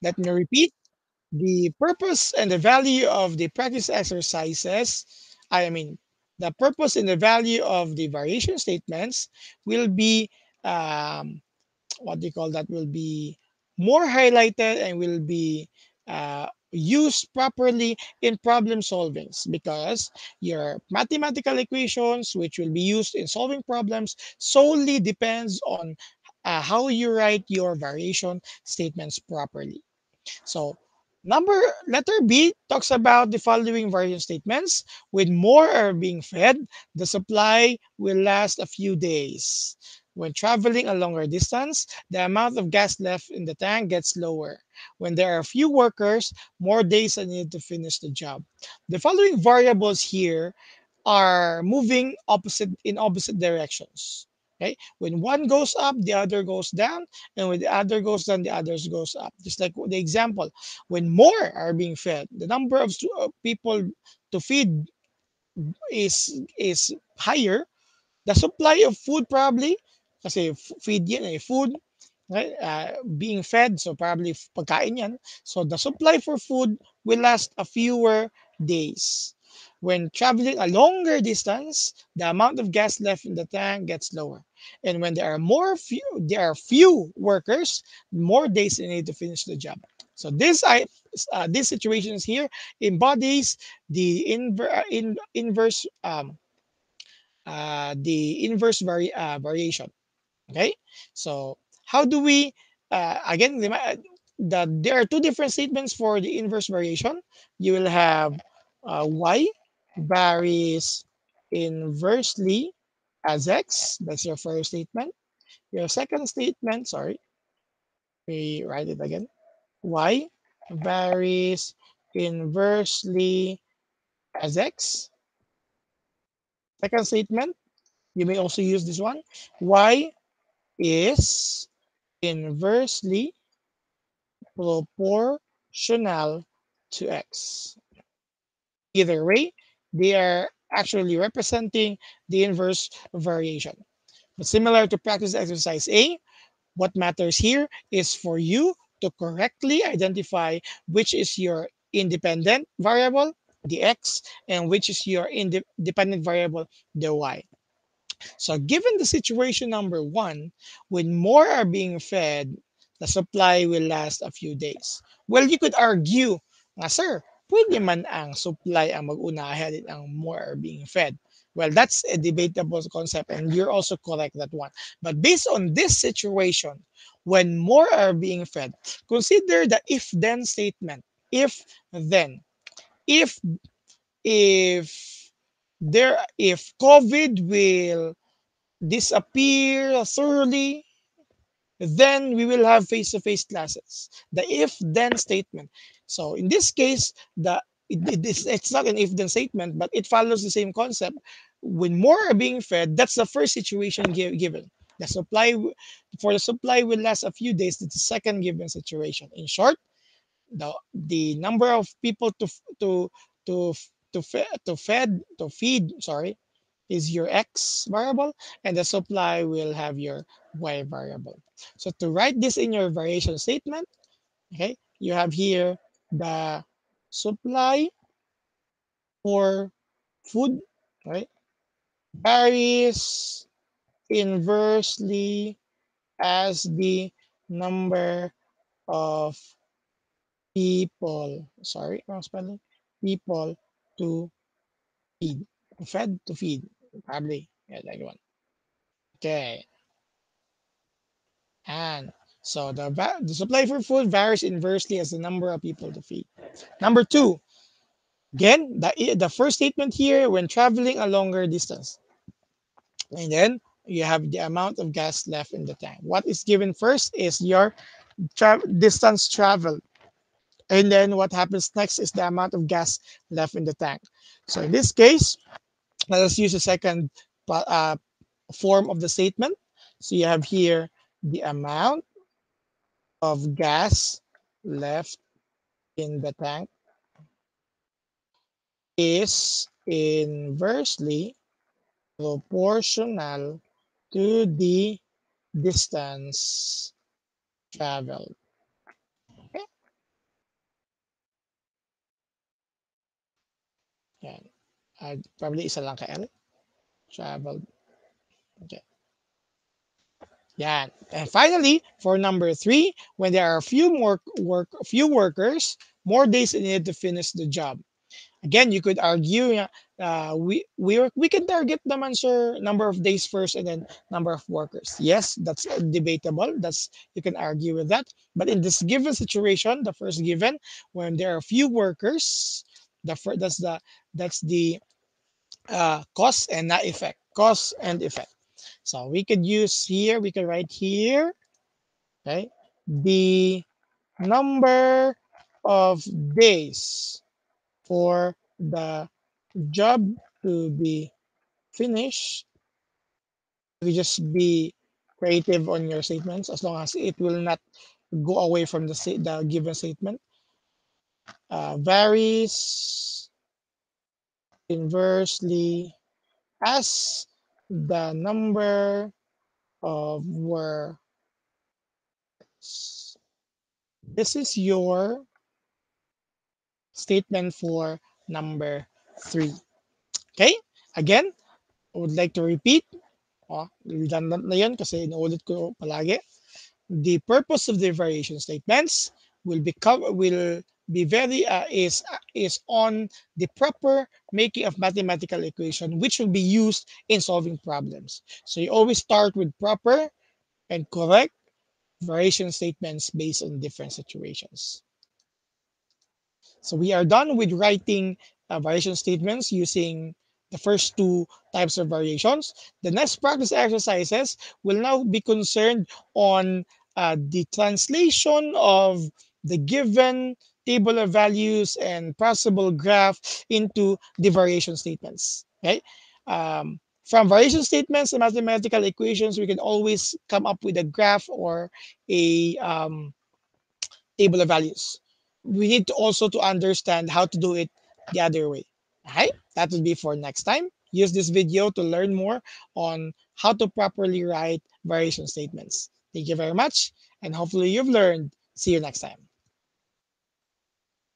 Let me repeat. The purpose and the value of the practice exercises, I mean, the purpose and the value of the variation statements will be, um, what do you call that, will be more highlighted and will be used properly in problem solvings, because your mathematical equations which will be used in solving problems solely depends on how you write your variation statements properly. So number letter B talks about the following variation statements. When more are being fed, the supply will last a few days. When traveling a longer distance, the amount of gas left in the tank gets lower. When there are few workers, more days are needed to finish the job. The following variables here are moving opposite directions. Okay? When one goes up, the other goes down, and when the other goes down, the others goes up. Just like the example, when more are being fed, the number of people to feed is higher. The supply of food probably, kasi feed yan eh, food, right? Being fed, so probably pagkain yan. So the supply for food will last a fewer days. When traveling a longer distance, the amount of gas left in the tank gets lower. And when there are few workers, more days they need to finish the job. So these situations here embodies the inverse variation. Okay, so how do we again there are two different statements for the inverse variation. You will have y varies inversely as x. That's your first statement. Your second statement, sorry, we write it again. Y varies inversely as x. Second statement, you may also use this one. Y is inversely proportional to x. Either way, they are actually representing the inverse variation. But similar to practice exercise A, what matters here is for you to correctly identify which is your independent variable, the x, and which is your independent variable, the y. So, given the situation number one, when more are being fed, the supply will last a few days. Well, you could argue, nga sir, pwede man ang supply ang mag-una ahead ang more are being fed. Well, that's a debatable concept, and you're also correct that one. But based on this situation, when more are being fed, consider the if-then statement. If then, if if COVID will disappear thoroughly, then we will have face-to-face classes. The if-then statement. So in this case, it's not an if-then statement, but it follows the same concept. When more are being fed, that's the first situation given. The for the supply will last a few days. That's the second given situation. In short, the number of people to to feed, sorry, is your x variable, and the supply will have your y variable. So to write this in your variation statement, okay, you have here the supply for food, right, varies inversely as the number of people, sorry, wrong spelling, people to feed, fed to feed, probably, yeah, that one. Okay, and so the supply for food varies inversely as the number of people to feed. Number two, again, the first statement here, when traveling a longer distance, and then you have the amount of gas left in the tank. What is given first is your distance traveled, and then what happens next is the amount of gas left in the tank. So in this case, let us use the second form of the statement. So you have here the amount of gas left in the tank is inversely proportional to the distance traveled. Okay? Probably isa lang ka L. Travel. Okay. Yeah. And finally, for number three, when there are few workers, more days needed to finish the job. Again, you could argue, we can target the answer number of days first and then number of workers. Yes, that's debatable. That's you can argue with that. But in this given situation, the first given, when there are few workers, that's the cause and not effect. Cause and effect. So we could use here. We could write here. Okay, the number of days for the job to be finished. You just be creative on your statements as long as it will not go away from the given statement. Varies inversely as the number of words. This is your statement for number three. Okay? Again, I would like to repeat. Redundant na yan kasi inuulit ko palagi. The purpose of the variation statements will be very is on the proper making of mathematical equation which will be used in solving problems. So you always start with proper and correct variation statements based on different situations. So we are done with writing variation statements using the first two types of variations. The next practice exercises will now be concerned on the translation of the given table of values and possible graph into the variation statements. Okay. From variation statements and mathematical equations, we can always come up with a graph or a table of values. We need to also to understand how to do it the other way. Okay, that will be for next time. Use this video to learn more on how to properly write variation statements. Thank you very much, and hopefully you've learned. See you next time.